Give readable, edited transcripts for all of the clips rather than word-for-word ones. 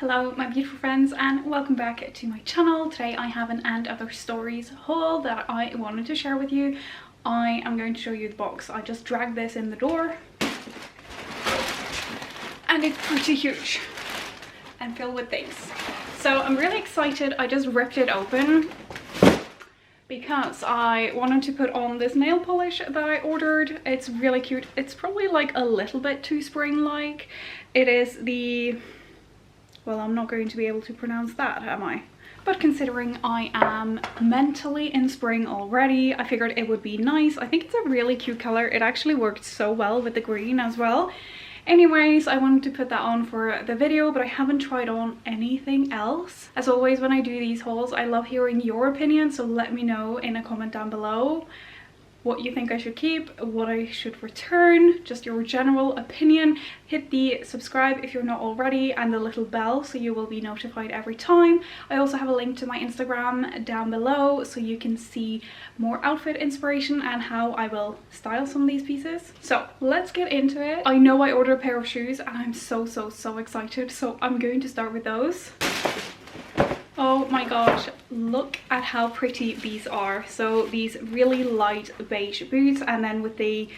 Hello my beautiful friends and welcome back to my channel. Today I have an And Other Stories haul that I wanted to share with you. I am going to show you the box. I just dragged this in the door and it's pretty huge and filled with things. So I'm really excited. I just ripped it open because I wanted to put on this nail polish that I ordered. It's really cute. It's probably like a little bit too spring-like. It is the... well, I'm not going to be able to pronounce that, am I? But considering I am mentally in spring already, I figured it would be nice. I think it's a really cute color. It actually worked so well with the green as well. Anyways, I wanted to put that on for the video, but I haven't tried on anything else. As always, when I do these hauls, I love hearing your opinion, so let me know in a comment down below what you think I should keep, what I should return, just your general opinion. Hit the subscribe if you're not already and the little bell so you will be notified every time. I also have a link to my Instagram down below so you can see more outfit inspiration and how I will style some of these pieces. So let's get into it. I know I ordered a pair of shoes and I'm so excited, so I'm going to start with those. Oh my gosh, look at how pretty these are. So these really light beige boots and then with the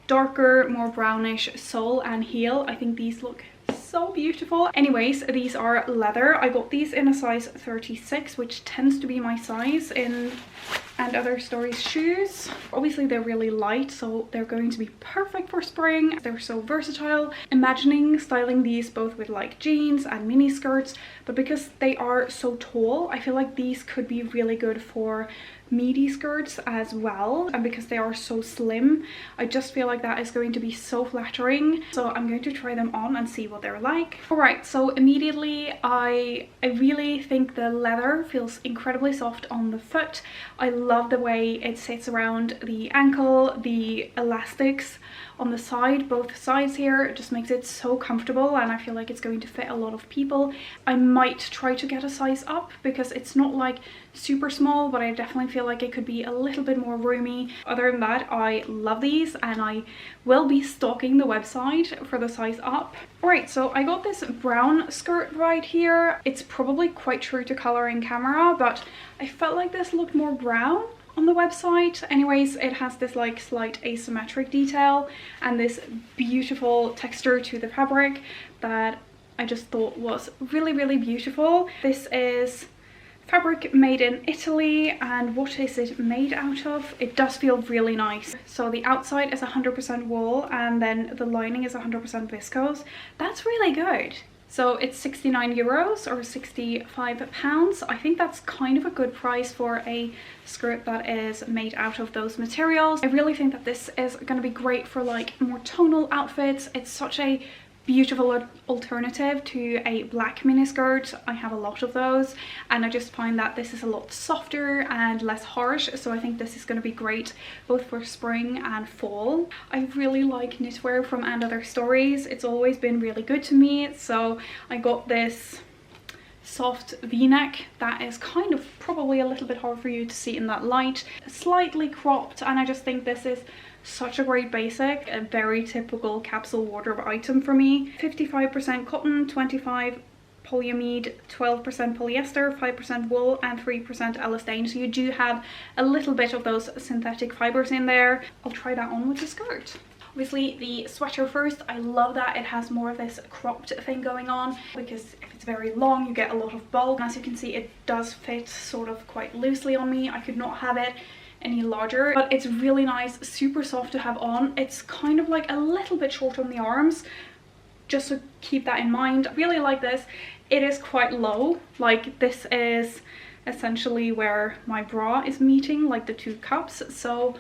darker, more brownish sole and heel. I think these look so beautiful. Anyways, these are leather. I got these in a size 36, which tends to be my size in And Other Stories shoes. Obviously they're really light, so they're going to be perfect for spring. They're so versatile. Imagining styling these both with like jeans and mini skirts, but because they are so tall, I feel like these could be really good for midi skirts as well, and because they are so slim, I just feel like that is going to be so flattering. So I'm going to try them on and see what they're like. Alright, so immediately I really think the leather feels incredibly soft on the foot. I love the way it sits around the ankle, the elastics on the side, both sides here. It just makes it so comfortable and I feel like it's going to fit a lot of people. I might try to get a size up because it's not like super small, but I definitely feel like it could be a little bit more roomy. Other than that, I love these and I will be stalking the website for the size up. Alright, so I got this brown skirt right here. It's probably quite true to color in camera, but I felt like this looked more brown on the website. Anyways, it has this like slight asymmetric detail and this beautiful texture to the fabric that I just thought was really beautiful. This is fabric made in Italy, and what is it made out of? It does feel really nice. So the outside is 100% wool and then the lining is 100% viscose. That's really good. So it's 69 euros or 65 pounds. I think that's kind of a good price for a skirt that is made out of those materials. I really think that this is going to be great for like more tonal outfits. It's such a beautiful alternative to a black miniskirt. I have a lot of those and I just find that this is a lot softer and less harsh, so I think this is going to be great both for spring and fall. I really like knitwear from And Other Stories. It's always been really good to me, so I got this soft v-neck that is kind of probably a little bit hard for you to see in that light, slightly cropped, and I just think this is such a great basic, a very typical capsule wardrobe item for me. 55% cotton, 25 polyamide, 12% polyester, 5% wool and 3% elastane, so you do have a little bit of those synthetic fibers in there. I'll try that on with the skirt. Obviously the sweater first. I love that it has more of this cropped thing going on because if it's very long you get a lot of bulk. As you can see, it does fit sort of quite loosely on me. I could not have it any larger, but it's really nice, super soft to have on. It's kind of like a little bit short on the arms, just to keep that in mind. I really like this. It is quite low, like this is essentially where my bra is meeting, like the two cups, so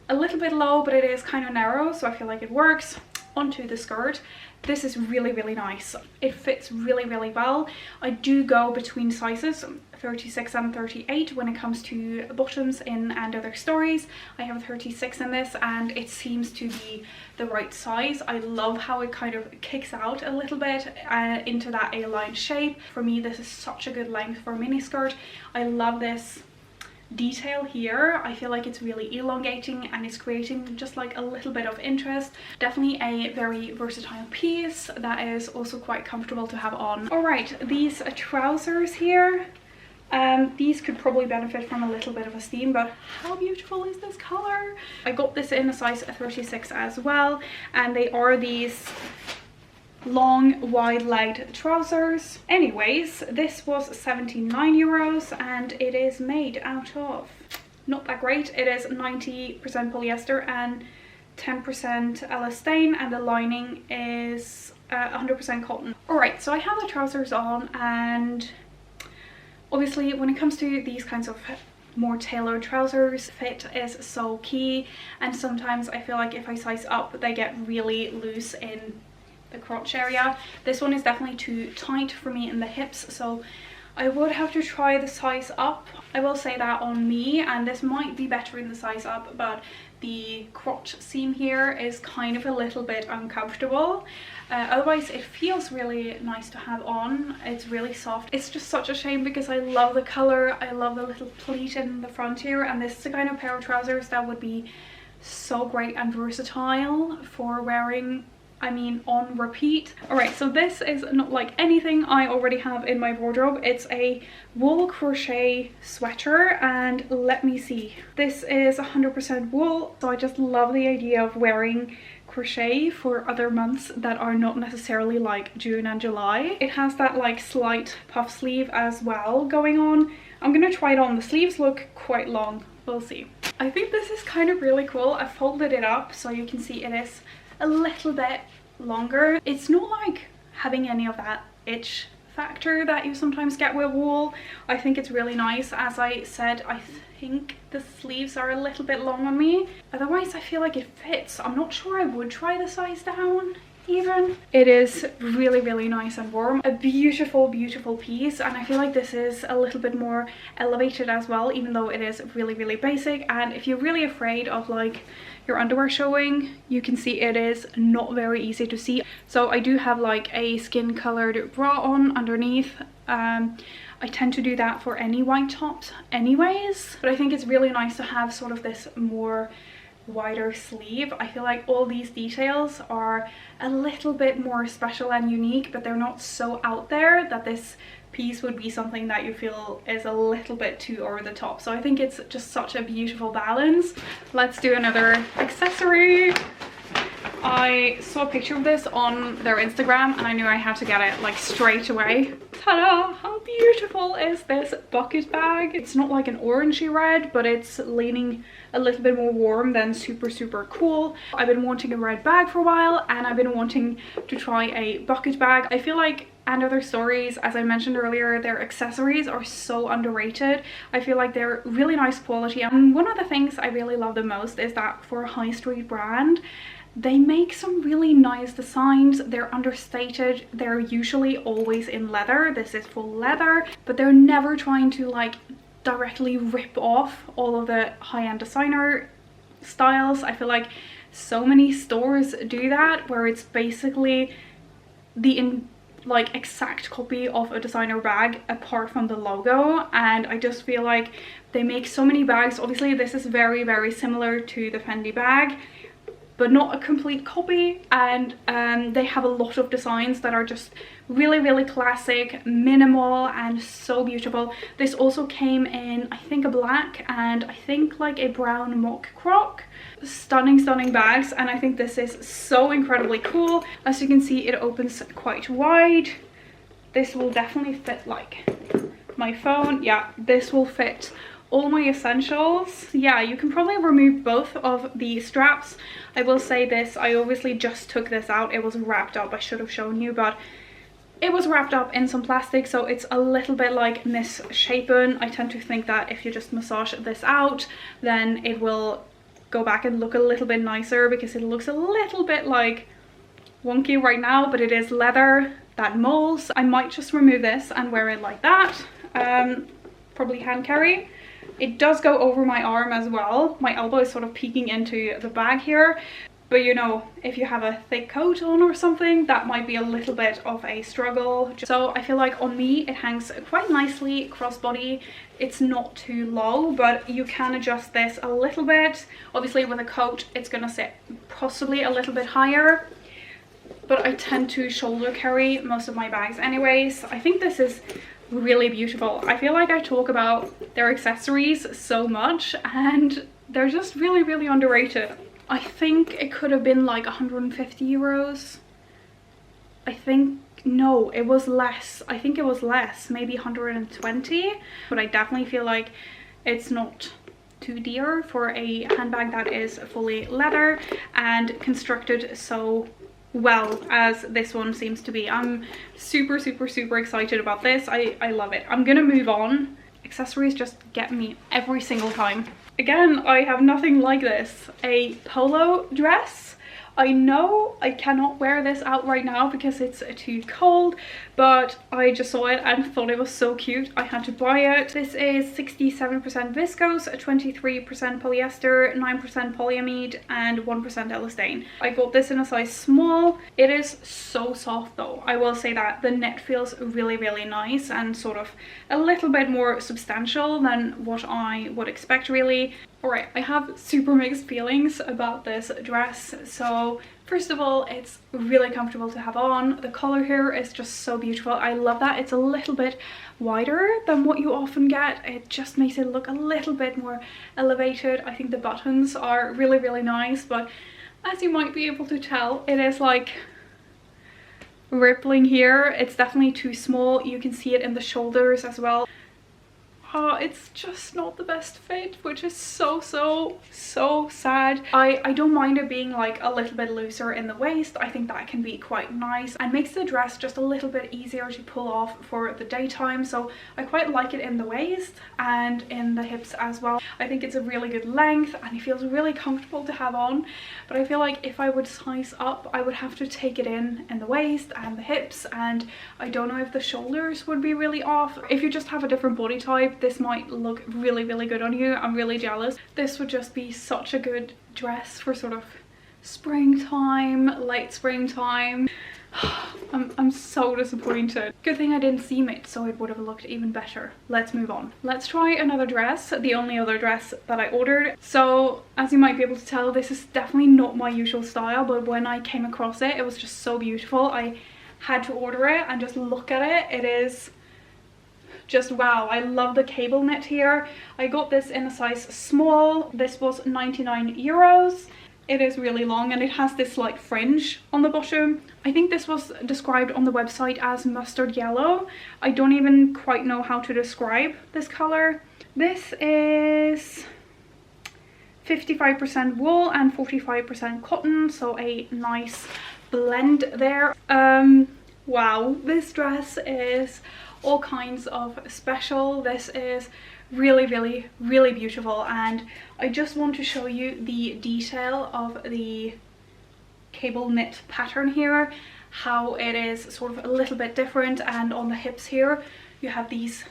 a little bit low, but it is kind of narrow, so I feel like it works. Onto the skirt. This is really nice. It fits really well. I do go between sizes 36 and 38 when it comes to bottoms in And Other Stories. I have a 36 in this and it seems to be the right size. I love how it kind of kicks out a little bit into that A-line shape. For me, this is such a good length for a mini skirt. I love this detail here. I feel like it's really elongating and it's creating just like a little bit of interest. Definitely a very versatile piece that is also quite comfortable to have on. All right, these trousers here, these could probably benefit from a little bit of a steam, but how beautiful is this color? I got this in a size 36 as well, and they are these long wide-legged trousers. Anyways, this was 79 euros and it is made out of, not that great, it is 90% polyester and 10% elastane, and the lining is 100% cotton. Alright, so I have the trousers on, and obviously when it comes to these kinds of more tailored trousers, fit is so key, and sometimes I feel like if I size up they get really loose in the crotch area. This one is definitely too tight for me in the hips, so I would have to try the size up. I will say that on me, and this might be better in the size up, but the crotch seam here is kind of a little bit uncomfortable. Otherwise it feels really nice to have on. It's really soft. It's just such a shame because I love the color, I love the little pleat in the front here, and this is the kind of pair of trousers that would be so great and versatile for wearing, I mean, on repeat. Alright, so this is not like anything I already have in my wardrobe. It's a wool crochet sweater, and let me see. This is 100% wool, so I just love the idea of wearing crochet for other months that are not necessarily like June and July. It has that like slight puff sleeve as well going on. I'm gonna try it on. The sleeves look quite long. We'll see. I think this is kind of really cool. I folded it up so you can see it is a little bit longer. It's not like having any of that itch factor that you sometimes get with wool. I think it's really nice. As I said, I think the sleeves are a little bit long on me. Otherwise I feel like it fits. I'm not sure I would try the size down even. It is really, really nice and warm. A beautiful, beautiful piece, and I feel like this is a little bit more elevated as well, even though it is really, really basic. And if you're really afraid of like your underwear showing, you can see it is not very easy to see. So I do have like a skin colored bra on underneath. I tend to do that for any white tops anyways, but I think it's really nice to have sort of this more wider sleeve. I feel like all these details are a little bit more special and unique, but they're not so out there that this piece would be something that you feel is a little bit too over the top. So I think it's just such a beautiful balance. Let's do another accessory. I saw a picture of this on their Instagram and I knew I had to get it like straight away. Ta-da! How beautiful is this bucket bag? It's not like an orangey red, but it's leaning a little bit more warm than super, super cool. I've been wanting a red bag for a while, and I've been wanting to try a bucket bag. I feel like and other stories, as I mentioned earlier, their accessories are so underrated. I feel like they're really nice quality, and one of the things I really love the most is that for a high street brand, they make some really nice designs. They're understated. They're usually always in leather. This is full leather, but they're never trying to like directly rip off all of the high-end designer styles. I feel like so many stores do that, where it's basically the like exact copy of a designer bag apart from the logo, and I just feel like they make so many bags. Obviously this is very, very similar to the Fendi bag, but not a complete copy, and they have a lot of designs that are just really, really classic, minimal, and so beautiful. This also came in, I think, a black and I think like a brown mock croc. Stunning, stunning bags, and I think this is so incredibly cool. As you can see, it opens quite wide. This will definitely fit like my phone. Yeah, this will fit all my essentials. Yeah, you can probably remove both of the straps. I will say this, I obviously just took this out. It was wrapped up. I should have shown you, but it was wrapped up in some plastic, so it's a little bit like misshapen. I tend to think that if you just massage this out, then it will go back and look a little bit nicer, because it looks a little bit like wonky right now, but it is leather that molds. I might just remove this and wear it like that. Probably hand carry. It does go over my arm as well. My elbow is sort of peeking into the bag here. But you know, if you have a thick coat on or something, that might be a little bit of a struggle. So I feel like on me it hangs quite nicely crossbody. It's not too low, but you can adjust this a little bit. Obviously with a coat it's gonna sit possibly a little bit higher, but I tend to shoulder carry most of my bags anyways. I think this is really beautiful. I feel like I talk about their accessories so much and they're just really, really underrated. I think it could have been like 150 euros. I think, no, it was less. I think it was less, maybe 120. But I definitely feel like it's not too dear for a handbag that is fully leather and constructed so well as this one seems to be. I'm super, super, super excited about this. I love it. I'm gonna move on. Accessories just get me every single time. Again, I have nothing like this. A polo dress. I know I cannot wear this out right now because it's too cold, but I just saw it and thought it was so cute. I had to buy it. This is 67% viscose, 23% polyester, 9% polyamide, and 1% elastane. I got this in a size small. It is so soft though. I will say that the knit feels really, really nice and sort of a little bit more substantial than what I would expect really. Alright, I have super mixed feelings about this dress. So first of all, it's really comfortable to have on. The color here is just so beautiful. I love that it's a little bit wider than what you often get. It just makes it look a little bit more elevated. I think the buttons are really, really nice, but as you might be able to tell, it is like rippling here. It's definitely too small. You can see it in the shoulders as well. Oh, it's just not the best fit, which is so sad. I don't mind it being like a little bit looser in the waist. I think that can be quite nice and makes the dress just a little bit easier to pull off for the daytime. So I quite like it in the waist and in the hips as well. I think it's a really good length and it feels really comfortable to have on. But I feel like if I would size up, I would have to take it in the waist and the hips, and I don't know if the shoulders would be really off. If you just have a different body type, this might look really, really good on you. I'm really jealous. This would just be such a good dress for sort of springtime, late springtime. I'm so disappointed. Good thing I didn't seam it, so it would have looked even better. Let's move on. Let's try another dress, the only other dress that I ordered. So as you might be able to tell, this is definitely not my usual style, but when I came across it, it was just so beautiful. I had to order it and just look at it. It is just wow. I love the cable knit here. I got this in a size small. This was 99 euros. It is really long and it has this like fringe on the bottom. I think this was described on the website as mustard yellow. I don't even quite know how to describe this color. This is 55% wool and 45% cotton, so a nice blend there. Wow, this dress is all kinds of special. This is really, really, really beautiful, and I just want to show you the detail of the cable knit pattern here, how it is sort of a little bit different. And on the hips here you have these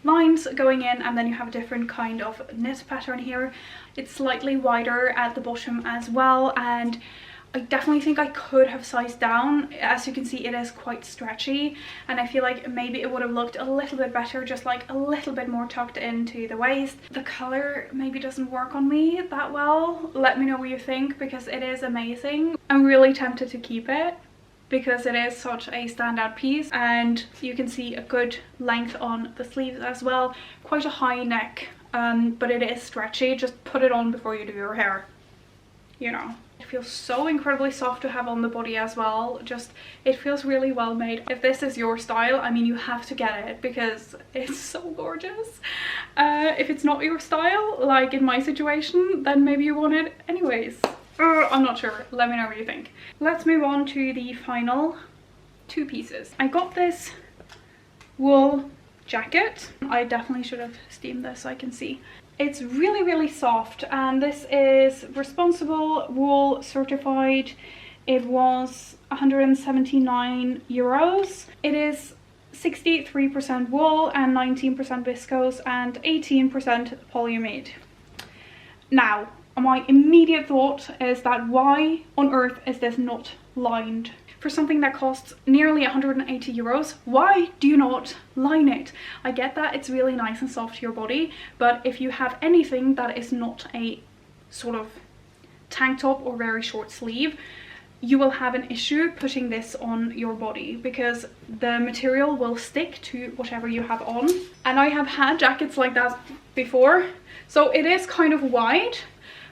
lines going in, and then you have a different kind of knit pattern here. It's slightly wider at the bottom as well, and I definitely think I could have sized down. As you can see, it is quite stretchy, and I feel like maybe it would have looked a little bit better, just like a little bit more tucked into the waist. The color maybe doesn't work on me that well. Let me know what you think, because it is amazing. I'm really tempted to keep it because it is such a standout piece, and you can see a good length on the sleeves as well. Quite a high neck, but it is stretchy. Just put it on before you do your hair, you know. It feels so incredibly soft to have on the body as well. Just, it feels really well made. If this is your style, I mean, you have to get it because it's so gorgeous. If it's not your style, like in my situation, then maybe you want it anyways. I'm not sure. Let me know what you think. Let's move on to the final two pieces. I got this wool jacket. I definitely should have steamed this so I can see. It's really, really soft, and this is responsible wool certified. It was 179 euros. It is 63% wool and 19% viscose and 18% polyamide. Now, my immediate thought is that why on earth is this not lined? For something that costs nearly 180 euros, why do you not line it? I get that it's really nice and soft to your body, but if you have anything that is not a sort of tank top or very short sleeve, you will have an issue putting this on your body because the material will stick to whatever you have on. And I have had jackets like that before, so it is kind of wide,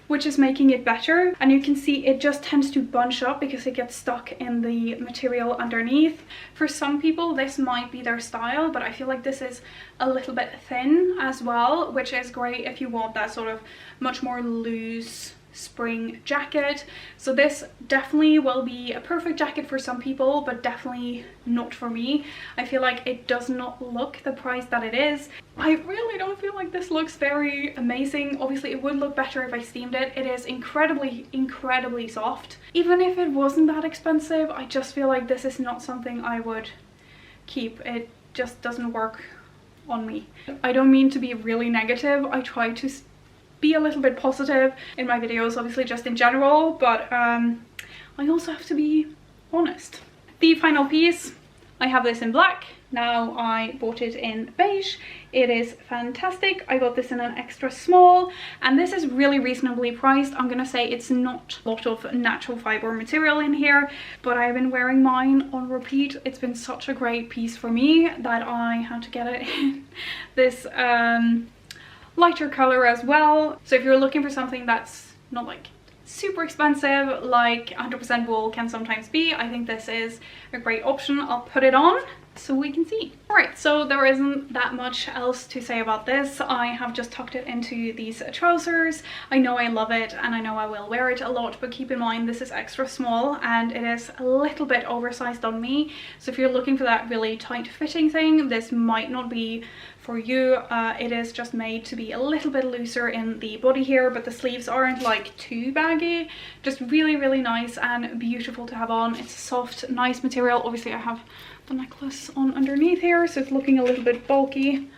which is making it better, and you can see it just tends to bunch up because it gets stuck in the material underneath. For some people this might be their style, but I feel like this is a little bit thin as well, which is great if you want that sort of much more loose spring jacket. So this definitely will be a perfect jacket for some people, but definitely not for me. I feel like it does not look the price that it is. I really don't feel like this looks very amazing. Obviously it would look better if I steamed it. It is incredibly soft. Even if it wasn't that expensive, I just feel like this is not something I would keep. It just doesn't work on me. I don't mean to be really negative. I try to be a little bit positive in my videos, obviously just in general, but I also have to be honest. The final piece, I have this in black. Now I bought it in beige. It is fantastic. I got this in an extra small, and this is really reasonably priced. I'm gonna say it's not a lot of natural fiber material in here, but I've been wearing mine on repeat. It's been such a great piece for me that I had to get it in this lighter color as well. So if you're looking for something that's not like super expensive like 100% wool can sometimes be, I think this is a great option. I'll put it on so we can see. Alright, so there isn't that much else to say about this. I have just tucked it into these trousers. I know I love it and I know I will wear it a lot, but keep in mind this is extra small and it is a little bit oversized on me. So if you're looking for that really tight fitting thing, this might not be for you. It is just made to be a little bit looser in the body here, but the sleeves aren't like too baggy. Just really nice and beautiful to have on. It's a soft, nice material. Obviously I have the necklace on underneath here, so it's looking a little bit bulky,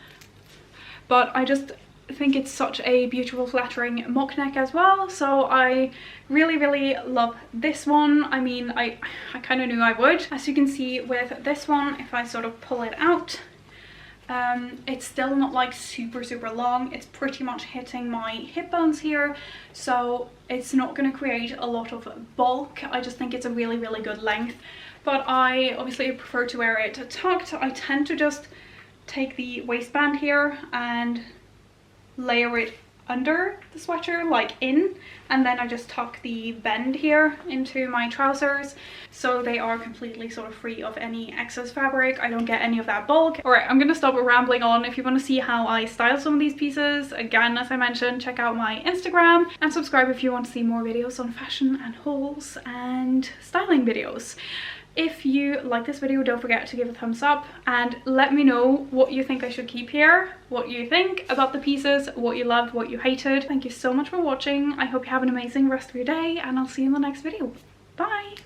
but I just think it's such a beautiful flattering mock neck as well. So I really love this one. I mean, I kind of knew I would. As you can see with this one, if I sort of pull it out, it's still not like super long. It's pretty much hitting my hip bones here, so it's not going to create a lot of bulk. I just think it's a really good length, but I obviously prefer to wear it tucked. I tend to just take the waistband here and layer it under the sweater, like in, and then I just tuck the bend here into my trousers so they are completely sort of free of any excess fabric. I don't get any of that bulk. All right, I'm gonna stop rambling on. If you want to see how I style some of these pieces, again, as I mentioned, check out my Instagram and subscribe if you want to see more videos on fashion and hauls and styling videos. If you like this video, don't forget to give a thumbs up and let me know what you think I should keep here, what you think about the pieces, what you loved, what you hated. Thank you so much for watching. I hope you have an amazing rest of your day and I'll see you in the next video. Bye!